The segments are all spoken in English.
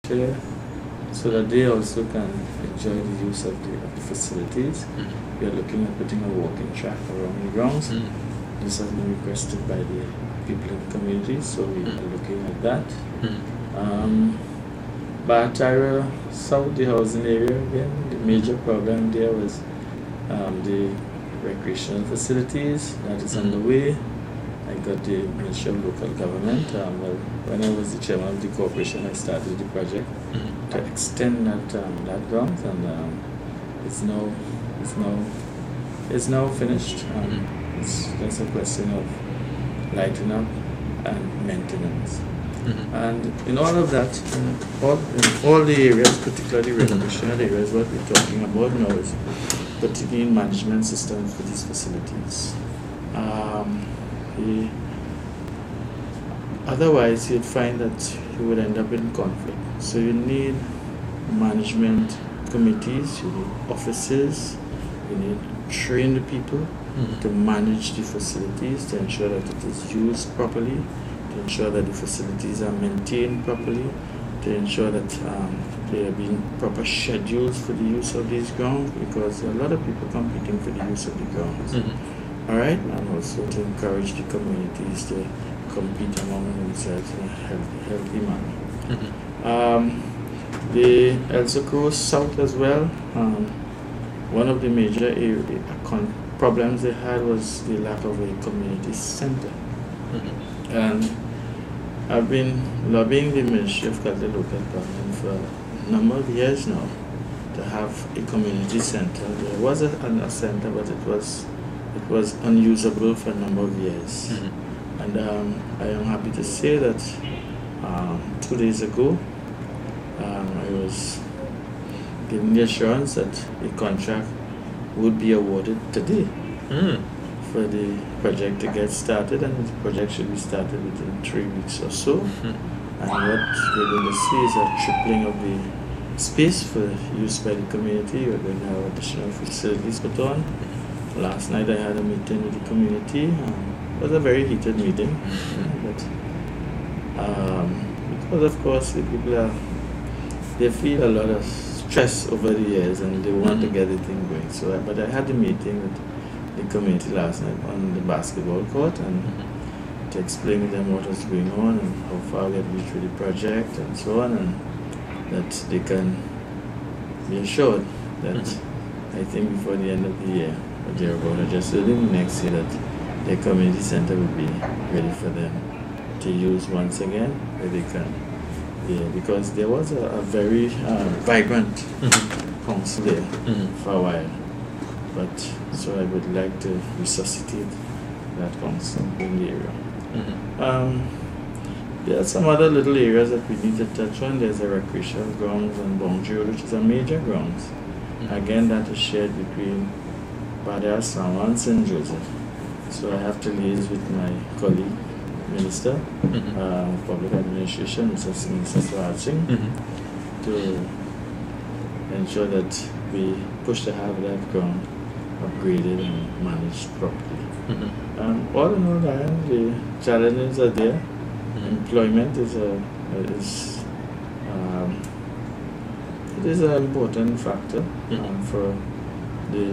there, so that they also can enjoy the use of the facilities. We are looking at putting a walking track around the grounds. This has been requested by the people in the community, so we are looking at that. Bartara South, the housing area again, the major problem there was the recreational facilities. That is underway. I got the Ministry of Local Government. Well, when I was the chairman of the corporation, I started the project to extend that grounds, and it's now finished. It's just a question of lighting up and maintenance. And in all of that, in all the areas, particularly recreational areas, what we're talking about now is putting in management systems for these facilities. Otherwise, you'd find that you would end up in conflict. So you need management committees, you need offices, you need trained people to manage the facilities, to ensure that it is used properly, to ensure that the facilities are maintained properly, to ensure that there have been proper schedules for the use of these grounds, because there are a lot of people competing for the use of the grounds. All right, and also to encourage the communities to compete among themselves in a healthy manner. The Elsa Cruz South as well, one of the major problems they had was the lack of a community center. And I've been lobbying the Ministry of Culture Local Government for a number of years now to have a community center. There was a center, but it was unusable for a number of years. And I am happy to say that 2 days ago, I was given the assurance that the contract would be awarded today for the project to get started, and the project should be started within 3 weeks or so. And what we're going to see is a tripling of the space for use by the community. We're going to have additional facilities put on. Last night I had a meeting with the community. It was a very heated meeting, but because of course the people they feel a lot of stress over the years and they want to get the thing going. So, but I had a meeting with the community last night on the basketball court, and to explain to them what was going on and how far we had reached with the project and so on, and that they can be assured that I think before the end of the year, or thereabout, or just within the next year, that the community center will be ready for them to use once again, where they can. Yeah, because there was a very vibrant council there for a while, but so I would like to resuscitate that council in the area. There are some other little areas that we need to touch on. There's a recreational grounds on Boundary Road, which is a major grounds. Again, that is shared between Badar, Sama and St. Joseph. So I have to liaise with my colleague, Minister of Public Administration, Mr. Swartzing, to ensure that we push to have that ground upgraded and managed properly. All in all, the challenges are there. Employment is an important factor for the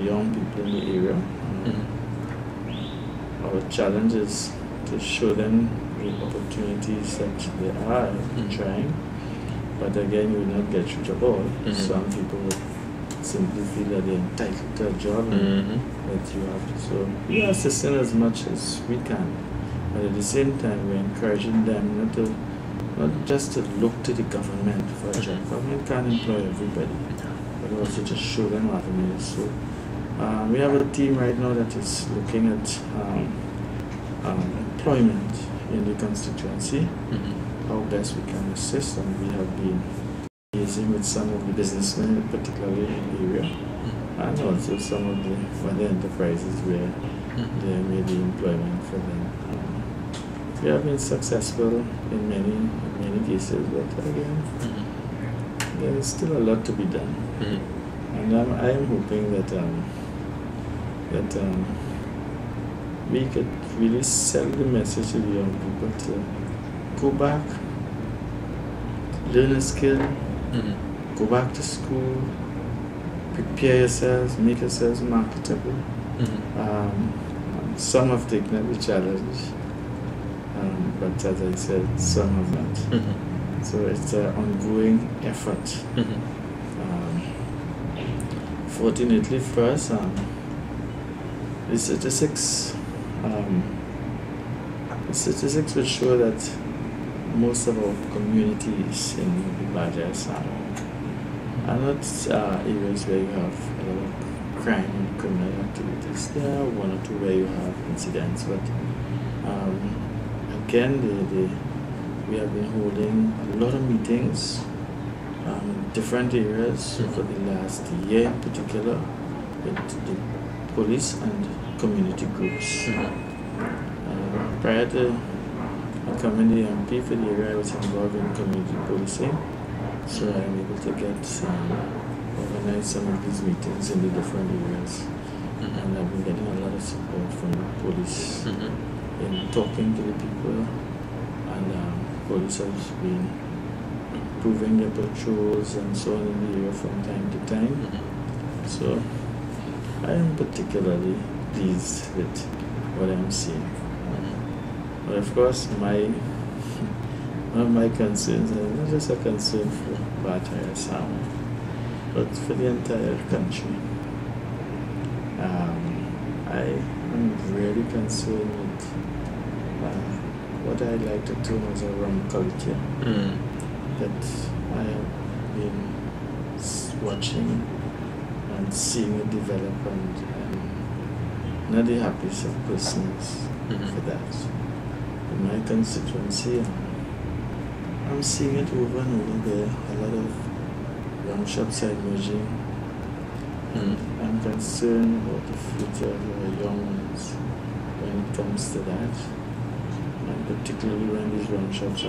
young people in the area. Our challenge is to show them the opportunities that they are trying, but again, you will not get through to all. Some people would simply feel that they're entitled to a job and that you have to. So we are assisting as much as we can, but at the same time, we're encouraging them not just to look to the government for a job. Government can't employ everybody, but also to show them avenues. So we have a team right now that is looking at employment in the constituency, how best we can assist, and we have been liaising with some of the businessmen, particularly in the area, and also some of the other enterprises where there may be employment for them. We have been successful in many cases, but again, there is still a lot to be done. And I am hoping that we could really sell the message to the young people to go back, learn a skill, go back to school, prepare yourselves, make yourselves marketable. Some have taken up the challenge, but as I said, some have not. So it's an ongoing effort. Fortunately for us, the statistics would show that most of our communities in the Baja are not areas where you have a lot of crime and criminal activities. There are one or two where you have incidents, but again, we have been holding a lot of meetings in different areas for the last year in particular with the police and community groups. Prior to becoming the MP for the area, I was involved in community policing, so I'm able to organize some of these meetings in the different areas, and I've been getting a lot of support from the police in talking to the people, and police has been improving their patrols and so on in the area from time to time. So I am particularly pleased with what I'm seeing. But of course, one of my concerns is not just a concern for Baja Sound, but for the entire country. I am really concerned with what I like to term as a rum culture that I have been watching and seeing it develop, and not the happiest of persons for that. In my constituency, I'm seeing it over and over there. A lot of young shops are emerging. I'm concerned about the future of our young ones when it comes to that, and particularly when these young shops are